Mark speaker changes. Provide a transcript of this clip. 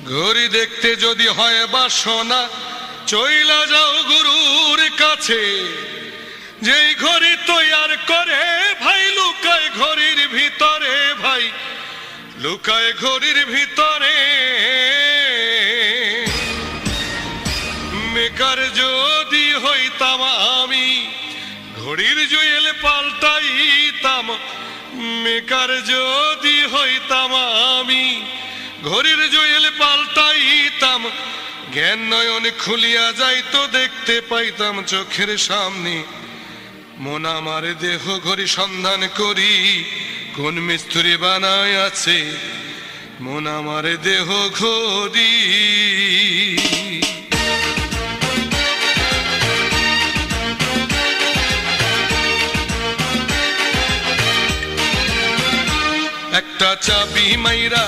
Speaker 1: ঘড়ি দেখতে যদি হয় বাসনা, চইলা যাও গুরুর কাছে। যেই ঘড়ি তৈয়ার করে ভাই লুকায় ঘড়ির ভিতরে, ভাই লুকায় ঘড়ির ভিতরে। মেকার যদি হইতাম আমি, ঘড়ির জুয়েল পাল্টাইতাম। মেকার যদি হইতাম আমি, ঘড়ির জুয়েল পাল্টাইতাম। জ্ঞান নয়ন খুলিয়া যাইতো, দেখতে পাইতাম চোখের সামনে। মন আমার দেহ ঘড়ি সন্ধান করি, কোন মিস্ত্রি বানায় আছে মন আমার দেহ ঘড়ি। একটা চাবি মাইরা